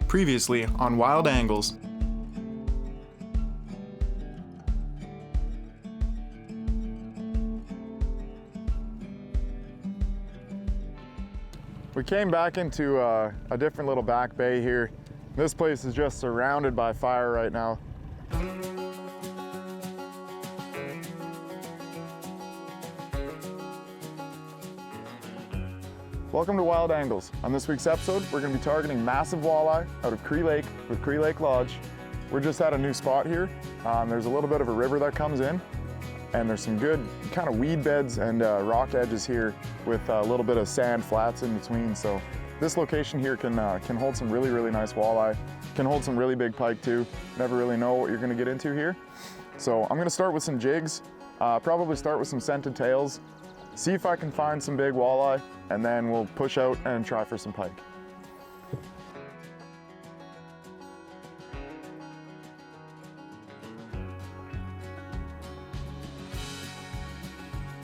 Previously on Wild Angles. We came back into a different little back bay here. This place is just surrounded by fire right now. Welcome to Wild Angles. On this week's episode, we're going to be targeting massive walleye out of Cree Lake with Cree Lake Lodge. We're just at a new spot here. There's a little bit of a river that comes in, and there's some good kind of weed beds and rock edges here with a little bit of sand flats in between. So this location here can hold some really nice walleye, can hold some really big pike too. Never really know what you're going to get into here. So I'm going to start with some jigs, probably start with some scented tails, see if I can find some big walleye, and then we'll push out and try for some pike.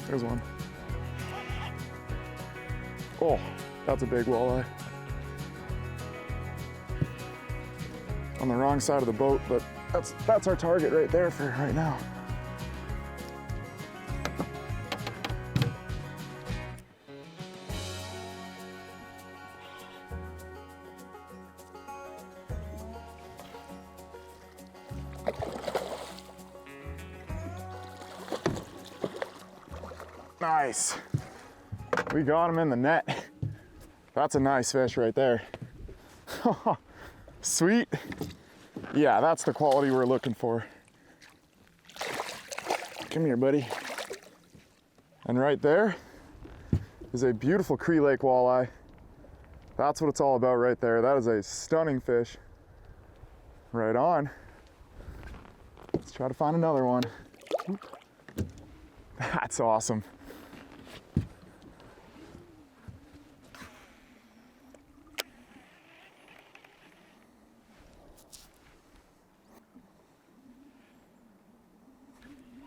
There's one. Oh, that's a big walleye. On the wrong side of the boat, but that's our target right there for right now. Nice. We got him in the net. That's a nice fish right there. Sweet. Yeah, that's the quality we're looking for. Come here, buddy. And right there is a beautiful Cree Lake walleye. That's what it's all about right there. That is a stunning fish. Right on. Let's try to find another one. That's awesome.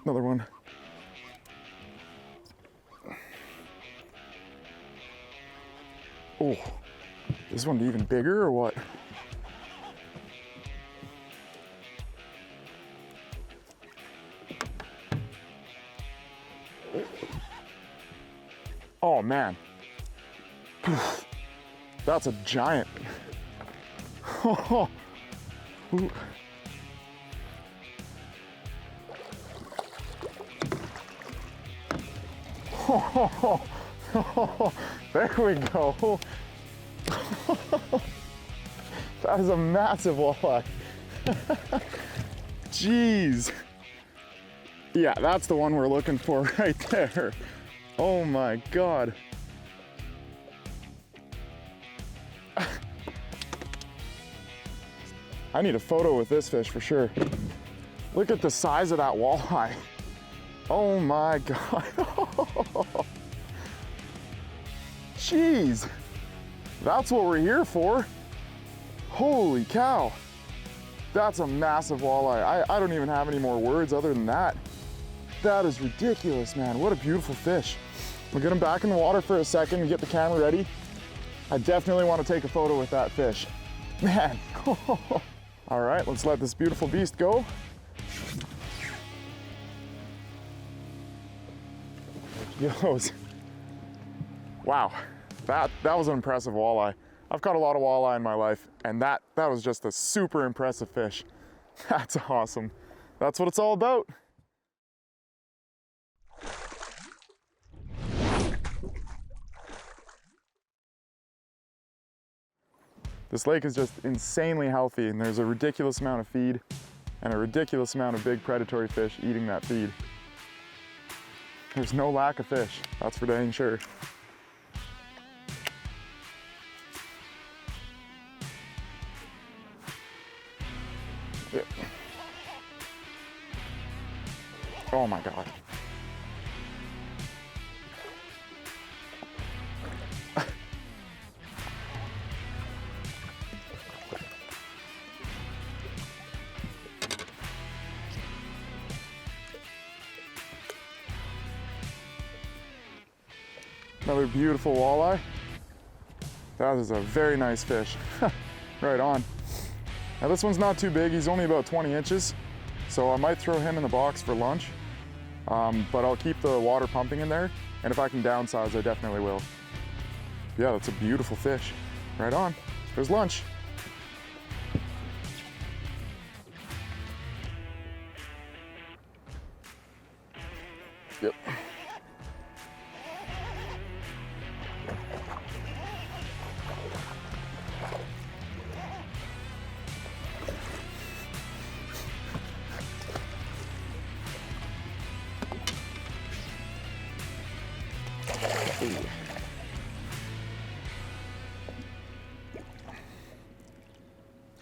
Another one. Oh, this one even bigger or what? Oh man, that's a giant. There we go. That is a massive walleye. Jeez. Yeah, that's the one we're looking for right there. Oh my God. I need a photo with this fish for sure. Look at the size of that walleye. Oh my God. Jeez, that's what we're here for. Holy cow. That's a massive walleye. I don't even have any more words other than that. That is ridiculous, man. What a beautiful fish. We'll get him back in the water for a second and get the camera ready. I definitely want to take a photo with that fish. Man. All right, let's let this beautiful beast go. There he goes. Wow, that was an impressive walleye. I've caught a lot of walleye in my life, and that was just a super impressive fish. That's awesome. That's what it's all about. This lake is just insanely healthy, and there's a ridiculous amount of feed and a ridiculous amount of big predatory fish eating that feed. There's no lack of fish, that's for dang sure. Yeah. Oh my God. Another beautiful walleye. That is a very nice fish. Right on. Now this one's not too big, he's only about 20 inches, so I might throw him in the box for lunch, but I'll keep the water pumping in there, and if I can downsize, I definitely will. Yeah, that's a beautiful fish. Right on, there's lunch. Yep.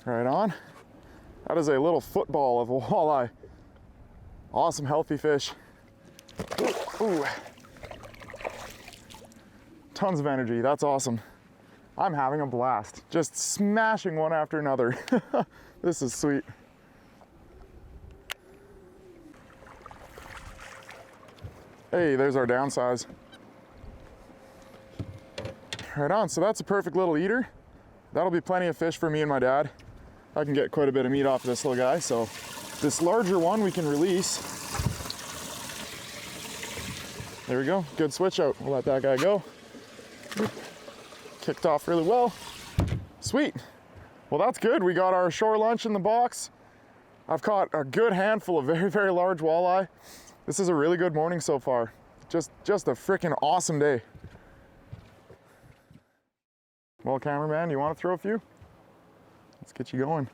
Right on. That is a little football of a walleye. Awesome, healthy fish. Ooh. Tons of energy, that's awesome. I'm having a blast, just smashing one after another. This is sweet. Hey, there's our downsize. Right on, so that's a perfect little eater. That'll be plenty of fish for me and my dad. I can get quite a bit of meat off this little guy, so this larger one we can release. There we go, good switch out. We'll let that guy go. Kicked off really well. Sweet. Well, that's good. We got our shore lunch in the box. I've caught a good handful of very, very large walleye. This is a really good morning so far. Just a freaking awesome day. Well, cameraman, you want to throw a few? Let's get you going.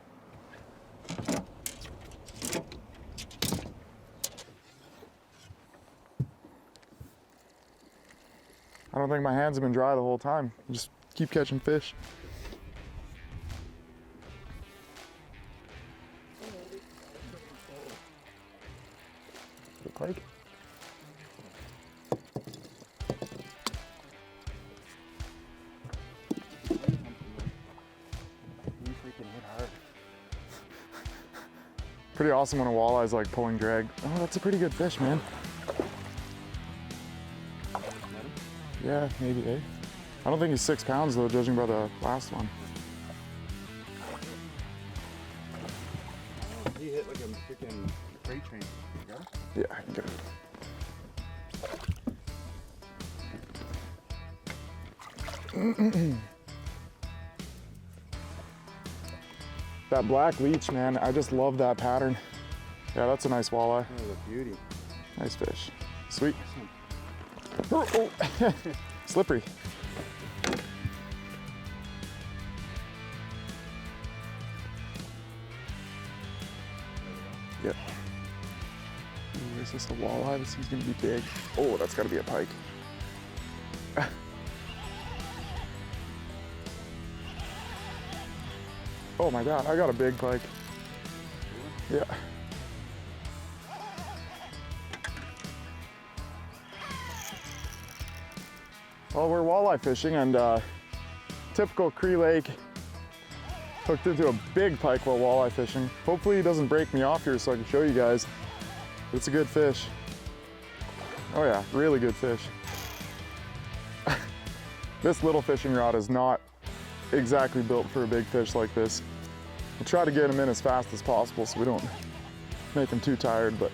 I don't think my hands have been dry the whole time. Just keep catching fish. Good pike. Pretty awesome when a walleye is like pulling drag. Oh, that's a pretty good fish, man. Yeah, maybe, eh? I don't think he's 6 pounds though, judging by the last one. He hit like a freaking freight train. You got it? Yeah, I can get it. That black leech, man, I just love that pattern. Yeah, that's a nice walleye. Oh, a beauty. Nice fish. Sweet. Oh, oh. Slippery. Yep. Ooh, is this a walleye? This thing's gonna be big. Oh, that's gotta be a pike. Oh my God, I got a big pike. Yeah. Well, we're walleye fishing and typical Cree Lake, hooked into a big pike while walleye fishing. Hopefully he doesn't break me off here so I can show you guys. It's a good fish. Oh yeah, really good fish. This little fishing rod is not exactly built for a big fish like this. We'll try to get him in as fast as possible so we don't make him too tired, but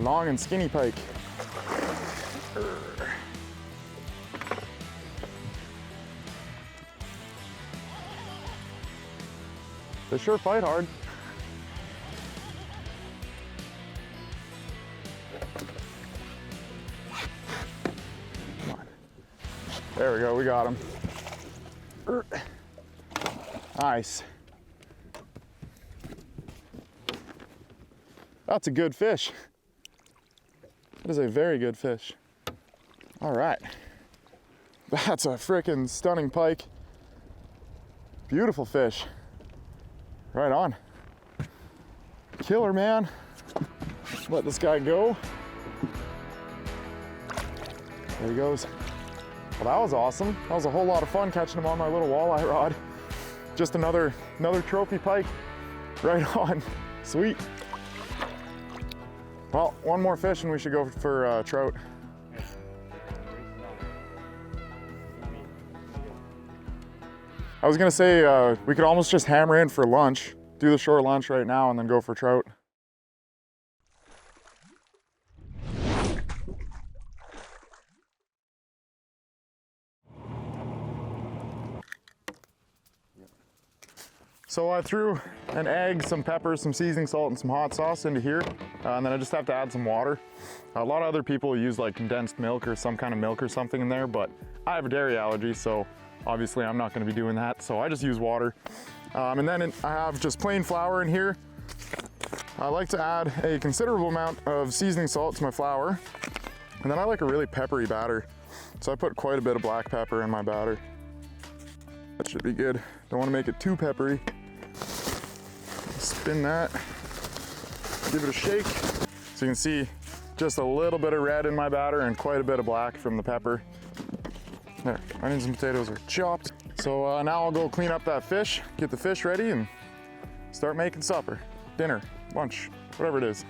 long and skinny pike. They sure fight hard. Come on. There we go, we got him. Nice. That's a good fish. That is a very good fish. All right. That's a frickin' stunning pike. Beautiful fish. Right on. Killer, man. Let this guy go. There he goes. Well, that was awesome. That was a whole lot of fun catching him on my little walleye rod. Just another trophy pike. Right on. Sweet. Well, one more fish and we should go for trout. was gonna say, we could almost just hammer in for lunch, do the shore lunch right now and then go for trout. So I threw an egg, some pepper, some seasoning salt, and some hot sauce into here, and then I just have to add some water. A lot of other people use like condensed milk or some kind of milk or something in there, but I have a dairy allergy, so obviously I'm not going to be doing that, so I just use water. And then I have just plain flour in here. I like to add a considerable amount of seasoning salt to my flour, and then I like a really peppery batter, so I put quite a bit of black pepper in my batter. That should be good. Don't want to make it too peppery. Spin that, give it a shake. So you can see just a little bit of red in my batter and quite a bit of black from the pepper. There, onions and potatoes are chopped. So now I'll go clean up that fish, get the fish ready and start making supper, dinner, lunch, whatever it is.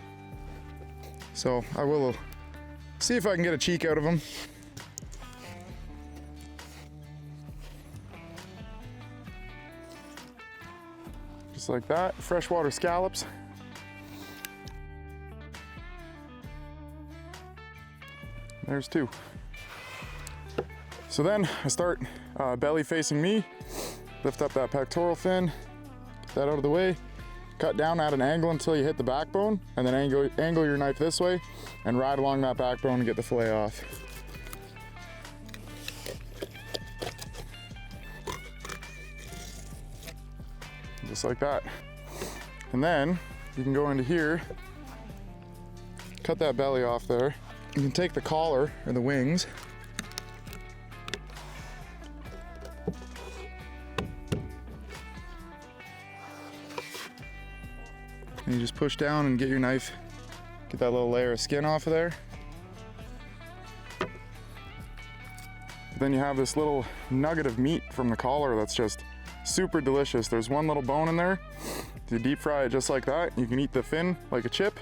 So I will see if I can get a cheek out of them. Just like that, freshwater scallops. There's two. So then I start belly facing me, lift up that pectoral fin, get that out of the way, cut down at an angle until you hit the backbone, and then angle your knife this way and ride along that backbone and get the fillet off. Just like that. And then you can go into here, cut that belly off there. You can take the collar or the wings, and you just push down and get your knife, get that little layer of skin off of there. Then you have this little nugget of meat from the collar that's just super delicious. There's one little bone in there. You deep fry it just like that. You can eat the fin like a chip,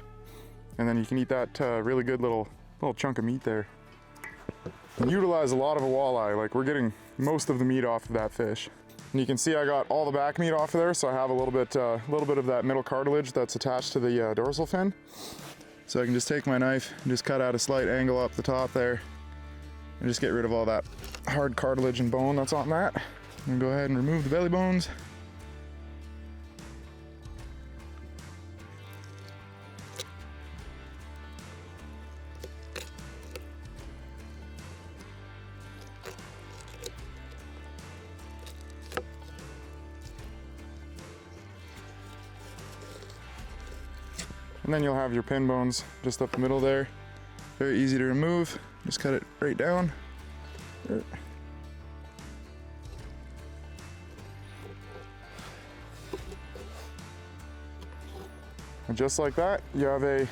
and then you can eat that really good little chunk of meat there. And utilize a lot of a walleye. Like, we're getting most of the meat off of that fish. And you can see I got all the back meat off of there, so I have a little bit of that middle cartilage that's attached to the dorsal fin. So I can just take my knife and just cut out a slight angle up the top there, and just get rid of all that hard cartilage and bone that's on that. And go ahead and remove the belly bones. And then you'll have your pin bones just up the middle there. Very easy to remove. Just cut it right down. And just like that, you have a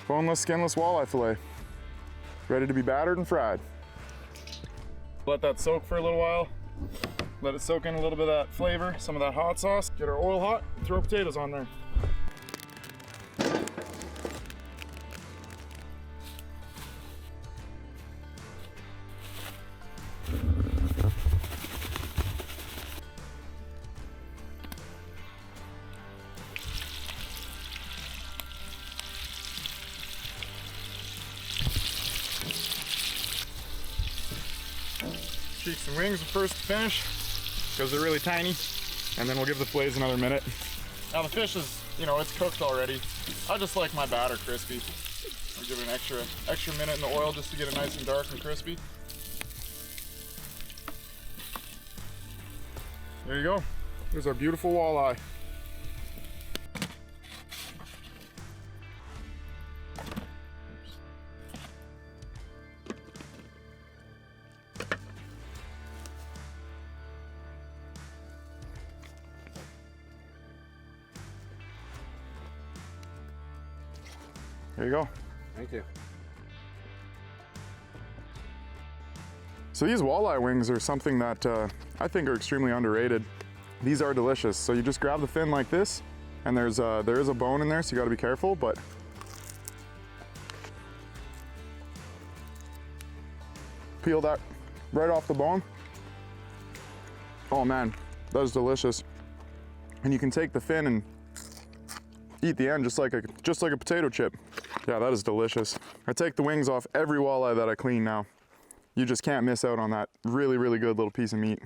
boneless, skinless walleye fillet, ready to be battered and fried. Let that soak for a little while. Let it soak in a little bit of that flavor, some of that hot sauce. Get our oil hot, throw potatoes on there. Cheeks and wings are first to finish because they're really tiny, and then we'll give the fillets another minute. Now the fish is, it's cooked already. I just like my batter crispy. I'll give it an extra minute in the oil just to get it nice and dark and crispy. There you go. There's our beautiful walleye. There you go. Thank you. So these walleye wings are something that I think are extremely underrated. These are delicious. So you just grab the fin like this, and there is a bone in there, so you gotta be careful, but peel that right off the bone. Oh man, That is delicious. And you can take the fin and eat the end just like a potato chip. Yeah, that is delicious. I take the wings off every walleye that I clean now. You just can't miss out on that really, really good little piece of meat.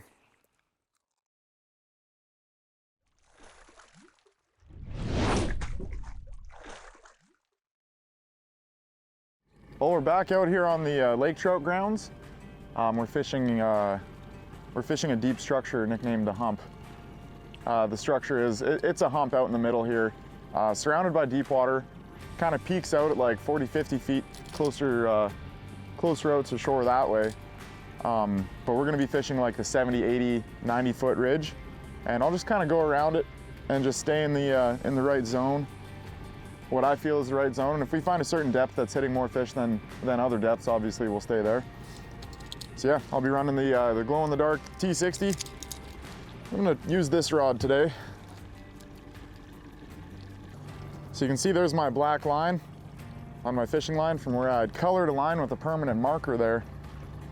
Well, we're back out here on the lake trout grounds. We're fishing a deep structure nicknamed the hump. The structure is, it's a hump out in the middle here, surrounded by deep water, kind of peaks out at like 40, 50 feet, closer out to shore that way. But we're gonna be fishing like the 70, 80, 90 foot ridge, and I'll just kind of go around it and just stay in the right zone, what I feel is the right zone. And if we find a certain depth that's hitting more fish than other depths, obviously we'll stay there. So yeah, I'll be running the glow-in-the-dark T60. I'm gonna use this rod today. So you can see there's my black line on my fishing line from where I'd colored a line with a permanent marker there.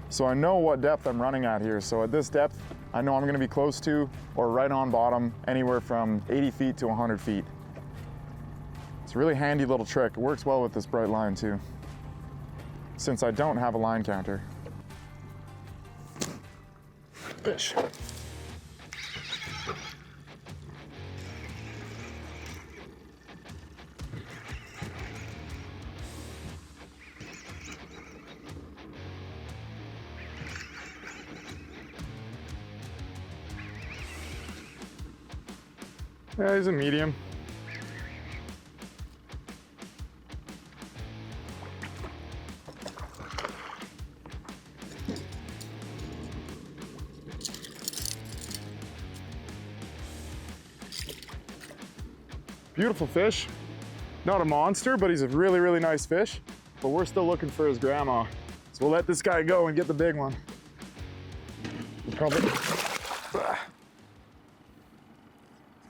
So I know what depth I'm running at here. So at this depth, I know I'm gonna be close to or right on bottom, anywhere from 80 feet to 100 feet. It's a really handy little trick. It works well with this bright line too, since I don't have a line counter. Fish. Yeah, he's a medium. Beautiful fish. Not a monster, but he's a really, really nice fish. But we're still looking for his grandma. So we'll let this guy go and get the big one. Probably. I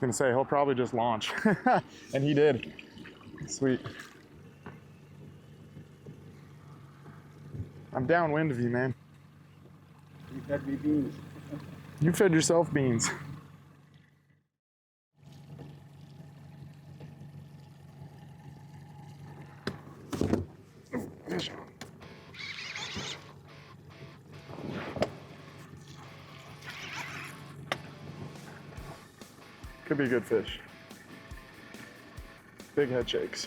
was gonna say, he'll probably just launch. And he did. Sweet. I'm downwind of you, man. You fed me beans. You fed yourself beans. Could be a good fish. Big head shakes.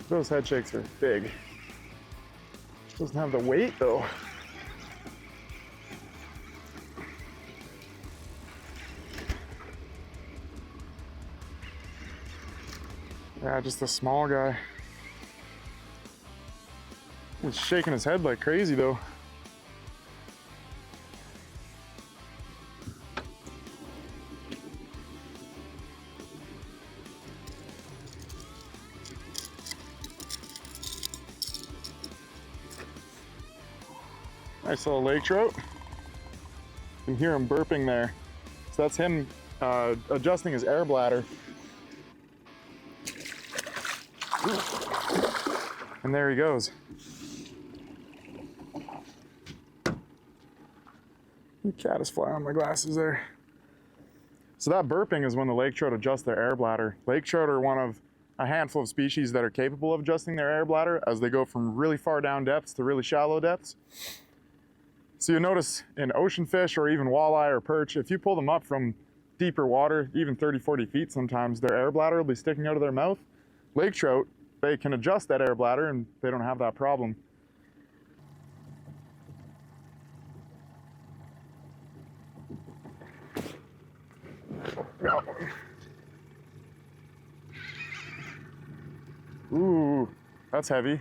Those head shakes are big. Doesn't have the weight though. Yeah, just a small guy. He's shaking his head like crazy though. Nice little lake trout. You can hear him burping there. So that's him adjusting his air bladder. And there he goes. The caddis fly on my glasses there. So that burping is when the lake trout adjust their air bladder. Lake trout are one of a handful of species that are capable of adjusting their air bladder as they go from really far down depths to really shallow depths. So you'll notice in ocean fish or even walleye or perch, if you pull them up from deeper water, even 30, 40 feet sometimes, their air bladder will be sticking out of their mouth. Lake trout, they can adjust that air bladder and they don't have that problem. Ooh, that's heavy.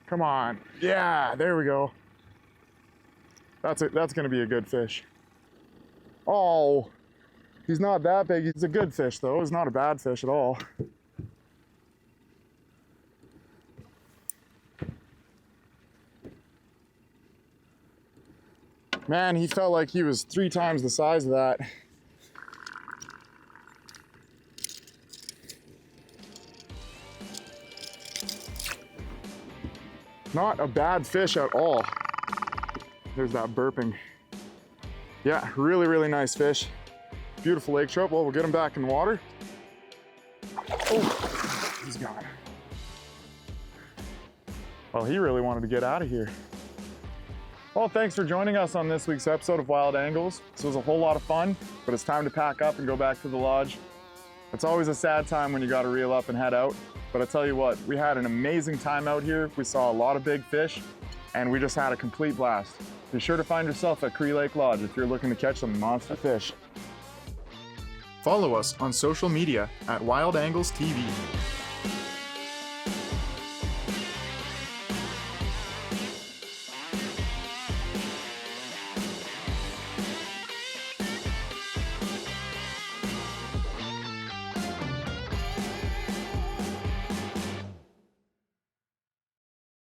Come on. Yeah, there we go. That's gonna be a good fish. Oh, he's not that big. He's a good fish though. He's not a bad fish at all. Man, he felt like he was 3 times the size of that. Not a bad fish at all. There's that burping. Yeah, really, really nice fish. Beautiful lake trout. Well, we'll get him back in the water. Oh, he's gone. Well, he really wanted to get out of here. Well, thanks for joining us on this week's episode of Wild Angles. This was a whole lot of fun, but it's time to pack up and go back to the lodge. It's always a sad time when you got to reel up and head out, but I tell you what, we had an amazing time out here. We saw a lot of big fish, and we just had a complete blast. Be sure to find yourself at Cree Lake Lodge if you're looking to catch some monster fish. Follow us on social media at Wild Angles TV.